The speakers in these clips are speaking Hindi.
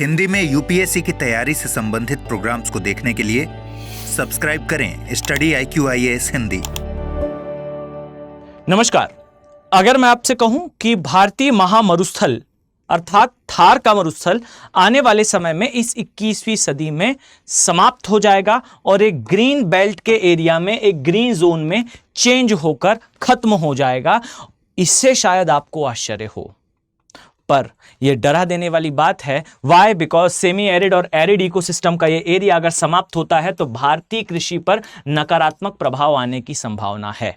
हिंदी में यूपीएससी की तैयारी से संबंधित प्रोग्राम्स को देखने के लिए सब्सक्राइब करें स्टडी IQ IAS हिंदी। नमस्कार। अगर मैं आपसे कहूं कि भारतीय महामरुस्थल अर्थात थार का मरुस्थल आने वाले समय में इस 21वीं सदी में समाप्त हो जाएगा और एक ग्रीन बेल्ट के एरिया में, एक ग्रीन जोन में चेंज होकर खत्म हो जाएगा, इससे शायद आपको आश्चर्य हो, पर यह डरा देने वाली बात है। वाई? बिकॉज सेमी एरिड और एरिड इकोसिस्टम का यह एरिया अगर समाप्त होता है तो भारतीय कृषि पर नकारात्मक प्रभाव आने की संभावना है।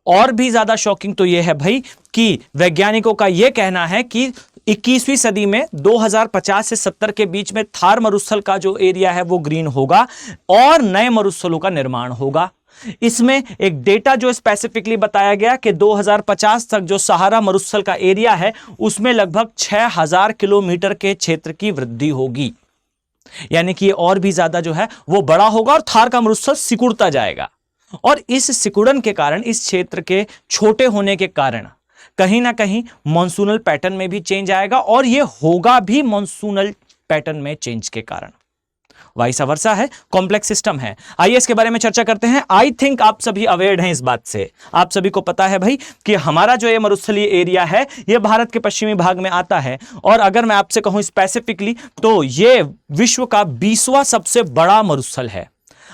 और भी ज्यादा शॉकिंग तो यह है भाई कि वैज्ञानिकों का यह कहना है कि 21वीं सदी में 2050 से 70 के बीच में थार मरुस्थल का जो एरिया है वो ग्रीन होगा और नए मरुस्थलों का निर्माण होगा। इसमें एक डेटा जो स्पेसिफिकली बताया गया कि 2050 तक जो सहारा मरुस्थल का एरिया है उसमें लगभग 6000 किलोमीटर के क्षेत्र की वृद्धि होगी, यानी कि और भी ज्यादा जो है वो बड़ा होगा और थार का मरुस्थल सिकुड़ता जाएगा। और इस सिकुड़न के कारण, इस क्षेत्र के छोटे होने के कारण कहीं ना कहीं मॉनसूनल पैटर्न में भी चेंज आएगा और यह होगा भी मॉनसूनल पैटर्न में चेंज के कारण। वाइस वर्सा है, कॉम्प्लेक्स सिस्टम है। आइए इसके बारे में चर्चा करते हैं। आई थिंक आप सभी अवेयर हैं इस बात से। आप सभी को पता है भाई कि हमारा जो ये मरुस्थलीय एरिया है ये भारत के पश्चिमी भाग में आता है और अगर मैं आपसे कहूं स्पेसिफिकली तो ये विश्व का 20वां सबसे बड़ा मरुस्थल है।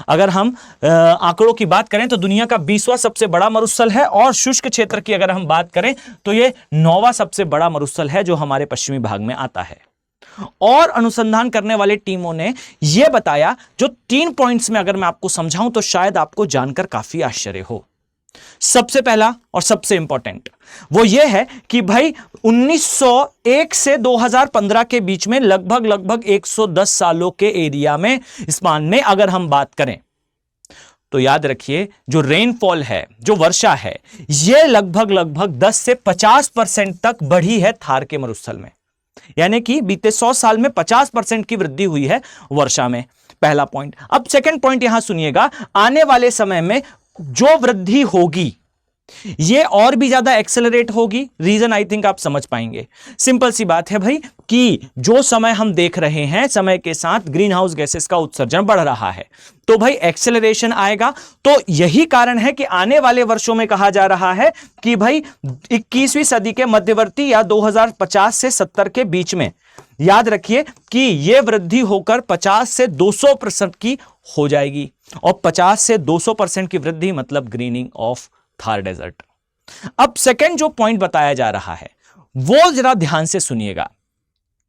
अगर हम आंकड़ों की बात करें तो दुनिया का 20वां सबसे बड़ा मरुस्थल है और शुष्क क्षेत्र की अगर हम बात करें तो ये 9वां सबसे बड़ा मरुस्थल है जो हमारे पश्चिमी भाग में आता है। और अनुसंधान करने वाले टीमों ने यह बताया, जो 3 पॉइंट्स में अगर मैं आपको समझाऊं तो शायद आपको जानकर काफी आश्चर्य हो। सबसे पहला और सबसे इंपॉर्टेंट वो यह है कि भाई 1901 से 2015 के बीच में लगभग 110 सालों के एरिया में, स्पान में अगर हम बात करें तो याद रखिए जो रेनफॉल है, जो वर्षा है, यह लगभग 10 से 50% तक बढ़ी है थार के मरुस्थल में, यानी कि बीते 100 साल में 50% की वृद्धि हुई है वर्षा में। पहला पॉइंट। अब सेकंड पॉइंट यहां सुनिएगा, आने वाले समय में जो वृद्धि होगी ये और भी ज्यादा एक्सेलरेट होगी। रीजन आई थिंक आप समझ पाएंगे। सिंपल सी बात है भाई कि जो समय हम देख रहे हैं, समय के साथ ग्रीन हाउस गैसेस का उत्सर्जन बढ़ रहा है, तो भाई एक्सेलरेशन आएगा। तो यही कारण है कि आने वाले वर्षों में कहा जा रहा है कि भाई 21वीं सदी के मध्यवर्ती या 2050 से 70 के बीच में याद रखिए कि यह वृद्धि होकर 50 से 200% की हो जाएगी और 50 से 200% की वृद्धि मतलब ग्रीनिंग ऑफ थार डेजर्ट। अब सेकंड जो पॉइंट बताया जा रहा है वो जरा ध्यान से सुनिएगा।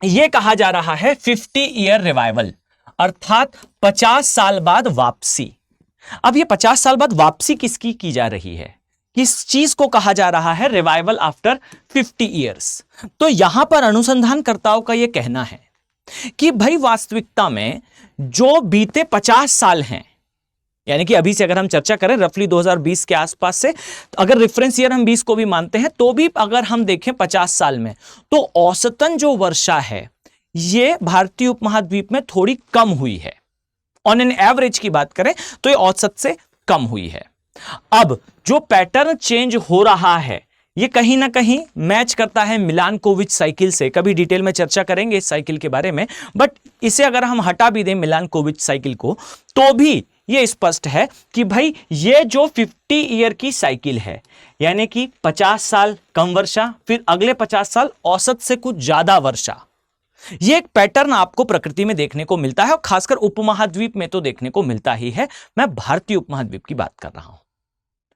यह कहा जा रहा है 50 ईयर रिवाइवल, अर्थात 50 साल बाद वापसी। अब यह 50 साल बाद वापसी किसकी की जा रही है? किस चीज को कहा जा रहा है रिवाइवल आफ्टर 50 ईयर्स? तो यहां पर अनुसंधानकर्ताओं का यह कहना है कि भाई वास्तविकता में जो बीते 50 साल हैं, यानी कि अभी से अगर हम चर्चा करें रफली 2020 के आसपास से, अगर रेफरेंस ईयर हम 20 को भी मानते हैं तो भी अगर हम देखें 50 साल में तो औसतन जो वर्षा है ये भारतीय उपमहाद्वीप में थोड़ी कम हुई है। ऑन एन एवरेज की बात करें तो ये औसत से कम हुई है। अब जो पैटर्न चेंज हो रहा है ये कहीं ना कहीं मैच करता है मिलानकोविच साइकिल से। कभी डिटेल में चर्चा करेंगे इस साइकिल के बारे में, बट इसे अगर हम हटा भी दें मिलानकोविच साइकिल को तो भी यह स्पष्ट है कि भाई ये जो 50 ईयर की साइकिल है, यानी कि 50 साल कम वर्षा, फिर अगले 50 साल औसत से कुछ ज्यादा वर्षा, ये एक पैटर्न आपको प्रकृति में देखने को मिलता है और खासकर उपमहाद्वीप में तो देखने को मिलता ही है। मैं भारतीय उपमहाद्वीप की बात कर रहा हूं।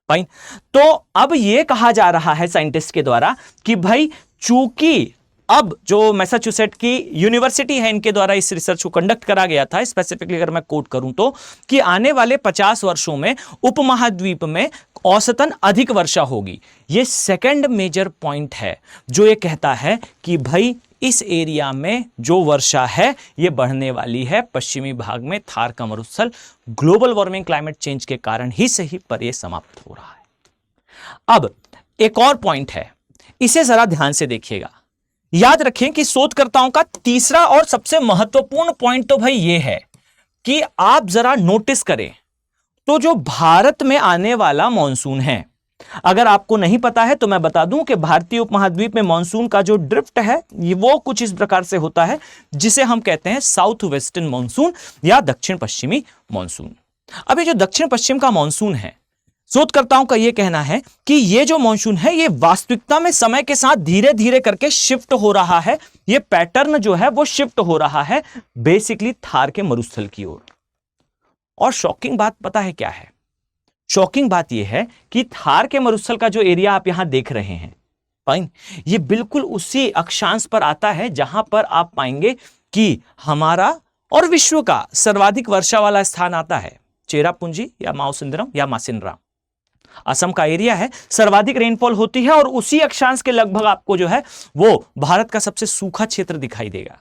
फाइन। तो अब यह कहा जा रहा है साइंटिस्ट के द्वारा कि भाई चूंकि अब जो मैसाचुसेट्स की यूनिवर्सिटी है इनके द्वारा इस रिसर्च को कंडक्ट करा गया था, स्पेसिफिकली अगर मैं कोट करूं तो, कि आने वाले 50 वर्षों में उपमहाद्वीप में औसतन अधिक वर्षा होगी। यह सेकंड मेजर पॉइंट है जो यह कहता है कि भाई इस एरिया में जो वर्षा है यह बढ़ने वाली है। पश्चिमी भाग में थार का मरुस्थल ग्लोबल वार्मिंग, क्लाइमेट चेंज के कारण ही सही पर यह समाप्त हो रहा है। अब एक और पॉइंट है, इसे जरा ध्यान से देखिएगा। याद रखें कि शोधकर्ताओं का तीसरा और सबसे महत्वपूर्ण पॉइंट तो भाई यह है कि आप जरा नोटिस करें तो जो भारत में आने वाला मॉनसून है अगर आपको नहीं पता है तो मैं बता दूं कि भारतीय उपमहाद्वीप में मॉनसून का जो ड्रिफ्ट है ये वो कुछ इस प्रकार से होता है जिसे हम कहते हैं साउथ वेस्टर्न मॉनसून या दक्षिण पश्चिमी मॉनसून। अब ये जो दक्षिण पश्चिम का मॉनसून है, शोधकर्ताओं का यह कहना है कि ये जो मॉनसून है ये वास्तविकता में समय के साथ धीरे धीरे करके शिफ्ट हो रहा है। ये पैटर्न जो है वो शिफ्ट हो रहा है बेसिकली थार के मरुस्थल की ओर। और शॉकिंग बात पता है क्या है? शॉकिंग बात यह है कि थार के मरुस्थल का जो एरिया आप यहां देख रहे हैं, फाइन, ये बिल्कुल उसी अक्षांश पर आता है जहां पर आप पाएंगे कि हमारा और विश्व का सर्वाधिक वर्षा वाला स्थान आता है, चेरापूंजी या माओसिंद्रम या मासिनराम। असम का एरिया है, सर्वाधिक रेनफॉल होती है और उसी अक्षांश के लगभग आपको जो है वो भारत का सबसे सूखा क्षेत्र दिखाई देगा।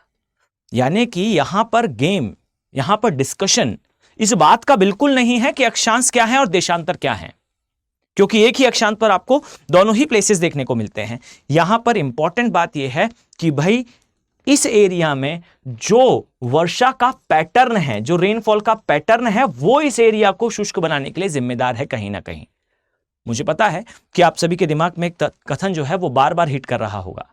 यानी कि यहां पर गेम, यहां पर डिस्कशन इस बात का बिल्कुल नहीं है कि अक्षांश क्या है और देशांतर क्या है, क्योंकि एक ही अक्षांश पर आपको दोनों ही प्लेसेस देखने को मिलते हैं। यहां पर इंपॉर्टेंट बात यह है कि भाई इस एरिया में जो वर्षा का पैटर्न है, जो रेनफॉल का पैटर्न है, वो इस एरिया को शुष्क बनाने के लिए जिम्मेदार है कहीं ना कहीं। मुझे पता है कि आप सभी के दिमाग में एक कथन जो है वो बार बार हिट कर रहा होगा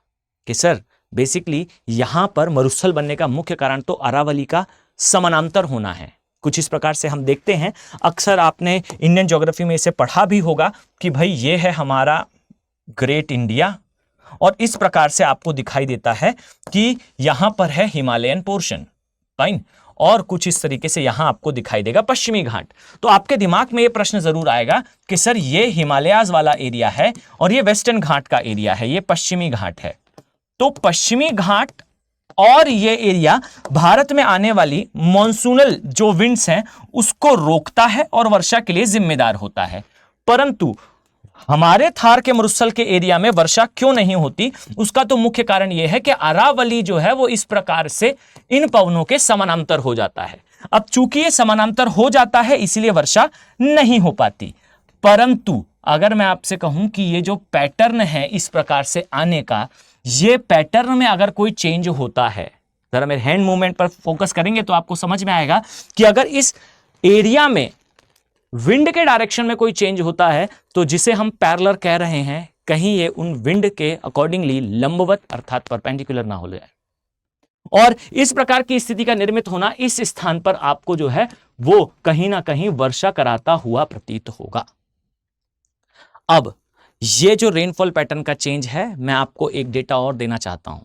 कि सर बेसिकली यहां पर मरुस्थल बनने का मुख्य कारण तो अरावली का समानांतर होना है। कुछ इस प्रकार से हम देखते हैं, अक्सर आपने इंडियन ज्योग्राफी में इसे पढ़ा भी होगा कि भाई ये है हमारा ग्रेट इंडिया और इस प्रकार से आपको दिखाई देता है कि यहां पर है हिमालयन पोर्शन, फाइन, और कुछ इस तरीके से यहां आपको दिखाई देगा पश्चिमी घाट। तो आपके दिमाग में यह प्रश्न जरूर आएगा कि सर ये हिमालयाज वाला एरिया है और ये वेस्टर्न घाट का एरिया है, ये पश्चिमी घाट है। तो पश्चिमी घाट और ये एरिया भारत में आने वाली मॉनसूनल जो विंड्स हैं उसको रोकता है और वर्षा के लिए जिम्मेदार होता है। परंतु हमारे थार के मरुस्थल के एरिया में वर्षा क्यों नहीं होती, उसका तो मुख्य कारण यह है कि अरावली जो है वो इस प्रकार से इन पवनों के समानांतर हो जाता है। अब चूंकि ये समानांतर हो जाता है इसलिए वर्षा नहीं हो पाती। परंतु अगर मैं आपसे कहूं कि ये जो पैटर्न है इस प्रकार से आने का, ये पैटर्न में अगर कोई चेंज होता है, जरा मेरे हैंड मूवमेंट पर फोकस करेंगे तो आपको समझ में आएगा कि अगर इस एरिया में विंड के डायरेक्शन में कोई चेंज होता है तो जिसे हम पैरेलल कह रहे हैं, कहीं ये उन विंड के अकॉर्डिंगली लंबवत अर्थात परपेंडिकुलर ना हो जाए। और इस प्रकार की स्थिति का निर्मित होना इस स्थान पर आपको जो है वो कहीं ना कहीं वर्षा कराता हुआ प्रतीत होगा। अब ये जो रेनफॉल पैटर्न का चेंज है, मैं आपको एक डेटा और देना चाहता हूं।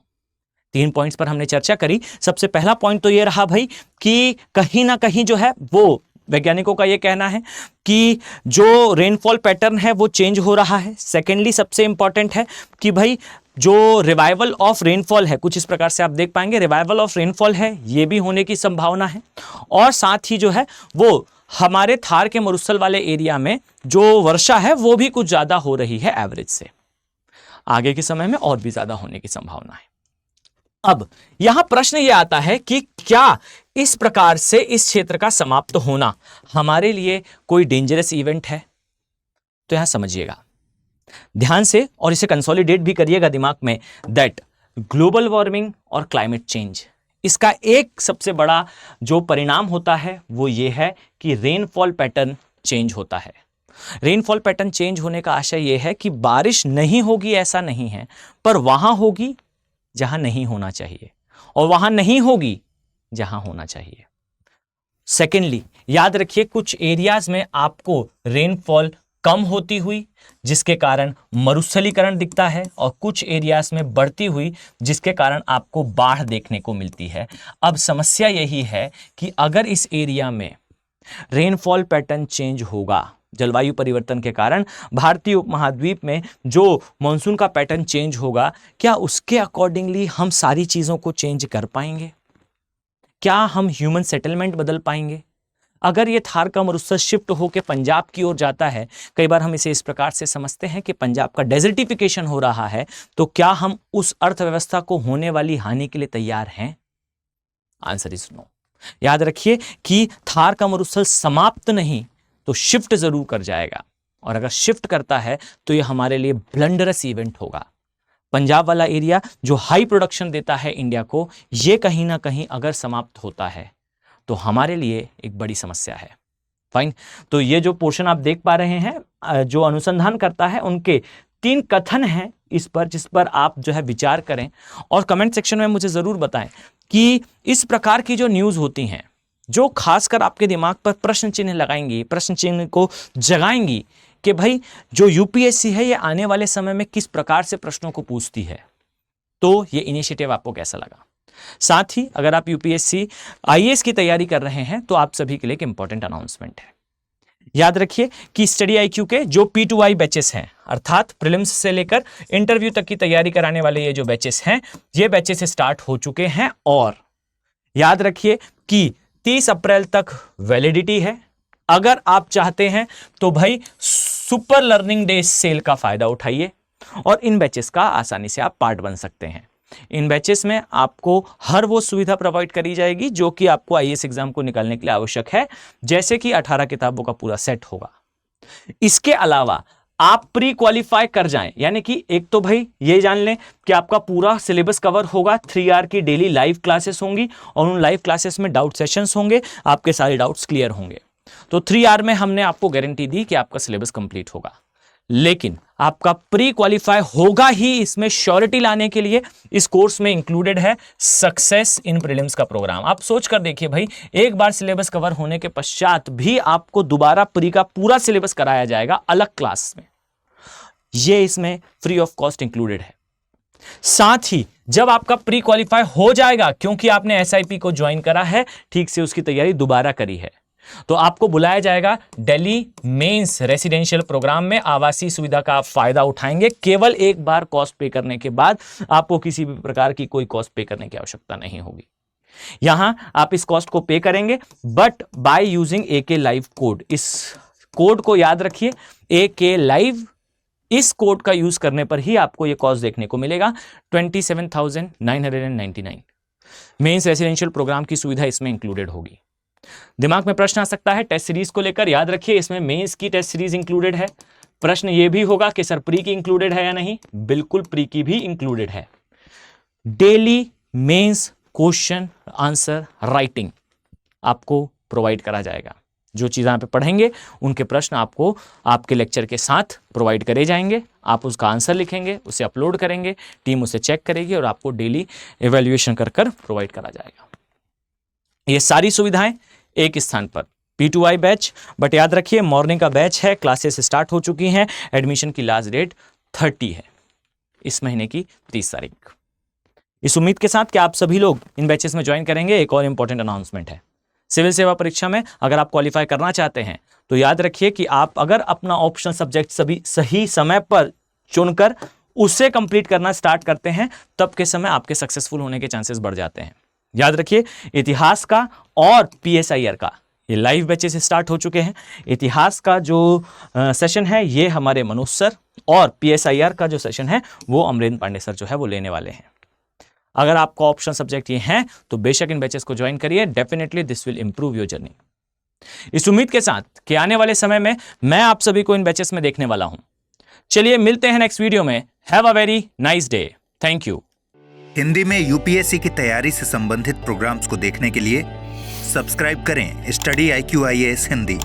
3 पॉइंट्स पर हमने चर्चा करी। सबसे पहला पॉइंट तो ये रहा भाई कि कहीं ना कहीं जो है वो वैज्ञानिकों का ये कहना है कि जो रेनफॉल पैटर्न है वो चेंज हो रहा है। सेकेंडली सबसे इंपॉर्टेंट है कि भाई जो रिवाइवल ऑफ रेनफॉल है, कुछ इस प्रकार से आप देख पाएंगे रिवाइवल ऑफ रेनफॉल है, ये भी होने की संभावना है। और साथ ही जो है वो हमारे थार के मरुस्थल वाले एरिया में जो वर्षा है वो भी कुछ ज्यादा हो रही है एवरेज से, आगे के समय में और भी ज्यादा होने की संभावना है। अब यहां प्रश्न यह आता है कि क्या इस प्रकार से इस क्षेत्र का समाप्त होना हमारे लिए कोई डेंजरस इवेंट है? तो यहां समझिएगा ध्यान से और इसे कंसोलिडेट भी करिएगा दिमाग में, दैट ग्लोबल वार्मिंग और क्लाइमेट चेंज, इसका एक सबसे बड़ा जो परिणाम होता है वो ये है कि रेनफॉल पैटर्न चेंज होता है। रेनफॉल पैटर्न चेंज होने का आशय यह है कि बारिश नहीं होगी ऐसा नहीं है, पर वहां होगी जहां नहीं होना चाहिए और वहां नहीं होगी जहां होना चाहिए। सेकेंडली याद रखिए कुछ एरियाज में आपको रेनफॉल कम होती हुई जिसके कारण मरुस्थलीकरण दिखता है और कुछ एरियाज में बढ़ती हुई जिसके कारण आपको बाढ़ देखने को मिलती है। अब समस्या यही है कि अगर इस एरिया में रेनफॉल पैटर्न चेंज होगा, जलवायु परिवर्तन के कारण भारतीय उपमहाद्वीप में जो मॉनसून का पैटर्न चेंज होगा, क्या उसके अकॉर्डिंगली हम सारी चीजों को चेंज कर पाएंगे? क्या हम ह्यूमन सेटलमेंट बदल पाएंगे? अगर ये थार का मरुस्थल शिफ्ट होकर पंजाब की ओर जाता है, कई बार हम इसे इस प्रकार से समझते हैं कि पंजाब का डेजर्टिफिकेशन हो रहा है, तो क्या हम उस अर्थव्यवस्था को होने वाली हानि के लिए तैयार हैं? Answer is no. याद रखिए कि थार का मरुस्थल समाप्त नहीं तो शिफ्ट जरूर कर जाएगा, और अगर शिफ्ट करता है तो यह हमारे लिए ब्लंडरस इवेंट होगा। पंजाब वाला एरिया जो हाई प्रोडक्शन देता है इंडिया को, यह कहीं ना कहीं अगर समाप्त होता है तो हमारे लिए एक बड़ी समस्या है। फाइन। तो ये जो पोर्शन आप देख पा रहे हैं, जो अनुसंधान करता है उनके 3 कथन हैं इस पर, जिस पर आप जो है विचार करें और कमेंट सेक्शन में मुझे जरूर बताएं कि इस प्रकार की जो न्यूज़ होती हैं, जो खासकर आपके दिमाग पर प्रश्न चिन्ह लगाएंगी, प्रश्न चिन्ह को जगाएंगी कि भाई जो यूपीएससी है ये आने वाले समय में किस प्रकार से प्रश्नों को पूछती है। तो ये इनिशिएटिव आपको कैसा लगा? साथ ही अगर आप यूपीएससी आईएएस की तैयारी कर रहे हैं तो आप सभी के लिए एक इंपॉर्टेंट अनाउंसमेंट है। याद रखिए कि स्टडी आईक्यू के जो P2I बैचेस हैं, अर्थात प्रीलिम्स से लेकर इंटरव्यू तक की तैयारी कराने वाले ये जो बैचेस हैं, ये बैचेस स्टार्ट हो चुके हैं और याद रखिए कि 30 अप्रैल तक वैलिडिटी है। अगर आप चाहते हैं तो भाई सुपर लर्निंग डे सेल का फायदा उठाइए और इन बैचेस का आसानी से आप पार्ट बन सकते हैं। इन बैचेस में आपको हर वो सुविधा प्रोवाइड करी जाएगी जो कि आपको आईएएस एग्जाम को निकालने के लिए आवश्यक है, जैसे कि 18 किताबों का पूरा सेट होगा। इसके अलावा आप प्री क्वालिफाई कर जाएं, यानी कि एक तो भाई ये जान लें कि आपका पूरा सिलेबस कवर होगा, 3 की डेली लाइव क्लासेस होंगी और उन लाइव क्लासेस में डाउट सेशंस होंगे, आपके सारे डाउट्स क्लियर होंगे। तो 3 में हमने आपको गारंटी दी कि आपका सिलेबस कंप्लीट होगा, लेकिन आपका प्री क्वालिफाई होगा ही, इसमें श्योरिटी लाने के लिए इस कोर्स में इंक्लूडेड है सक्सेस इन प्रीलिम्स का प्रोग्राम। आप सोच कर देखिए भाई, एक बार सिलेबस कवर होने के पश्चात भी आपको दोबारा प्री का पूरा सिलेबस कराया जाएगा अलग क्लास में, ये इसमें फ्री ऑफ कॉस्ट इंक्लूडेड है। साथ ही जब आपका प्री क्वालिफाई हो जाएगा, क्योंकि आपने एसआईपी को ज्वाइन करा है, ठीक से उसकी तैयारी दोबारा करी है, तो आपको बुलाया जाएगा दिल्ली मेंस रेसिडेंशियल प्रोग्राम में। आवासीय सुविधा का आप फायदा उठाएंगे। केवल एक बार कॉस्ट पे करने के बाद आपको किसी भी प्रकार की कोई कॉस्ट पे करने की आवश्यकता नहीं होगी। यहां आप इस कॉस्ट को पे करेंगे but by using AK live code. इस कोड को याद रखिए, AK लाइव, इस कोड का यूज करने पर ही आपको यह कॉस्ट देखने को मिलेगा 27,999। मेंस रेसिडेंशियल प्रोग्राम की सुविधा इसमें इंक्लूडेड होगी। दिमाग में प्रश्न आ सकता है टेस्ट सीरीज को लेकर, याद रखिए इसमें मेंस की टेस्ट सीरीज इंक्लूडेड है। प्रश्न यह भी होगा कि सर प्री की इंक्लूडेड है या नहीं? बिल्कुल प्री की भी इंक्लूडेड है। Daily mains question answer writing आपको प्रोवाइड करा जाएगा। जो चीज़ आप पढ़ेंगे उनके प्रश्न आपको आपके लेक्चर के साथ प्रोवाइड करे जाएंगे। आप उसका आंसर लिखेंगे, उसे अपलोड करेंगे, टीम उसे चेक करेगी और आपको डेली एवेल्युएशन कर प्रोवाइड करा जाएगा। ये सारी सुविधाएं एक स्थान पर, P2I बैच। बट याद रखिए मॉर्निंग का बैच है, क्लासेस स्टार्ट हो चुकी हैं, एडमिशन की लास्ट डेट 30 है, इस महीने की 30 तारीख। इस उम्मीद के साथ कि आप सभी लोग इन बैचेस में ज्वाइन करेंगे, एक और इंपॉर्टेंट अनाउंसमेंट है। सिविल सेवा परीक्षा में अगर आप क्वालिफाई करना चाहते हैं तो याद रखिए कि आप अगर अपना ऑप्शनल सब्जेक्ट सभी सही समय पर चुनकर उसे कंप्लीट करना स्टार्ट करते हैं, तब के समय आपके सक्सेसफुल होने के चांसेस बढ़ जाते हैं। याद रखिए इतिहास का और PSIR का ये लाइव बैचेस स्टार्ट हो चुके हैं। इतिहास का जो सेशन है ये हमारे मनोज सर, और PSIR का जो सेशन है वो अमरेंद्र पांडे सर जो है वो लेने वाले हैं। अगर आपका ऑप्शन सब्जेक्ट ये हैं तो बेशक इन बैचेस को ज्वाइन करिए, definitely this will improve your journey. इस उम्मीद के साथ कि आने वाले समय में मैं आप सभी को इन बैचेस में देखने वाला हूं। चलिए मिलते हैं नेक्स्ट वीडियो में। Have a very nice day. Thank you. Hindi में यूपीएससी की तैयारी से संबंधित प्रोग्राम्स को देखने के लिए सब्सक्राइब करें स्टडी IQ IAS हिंदी।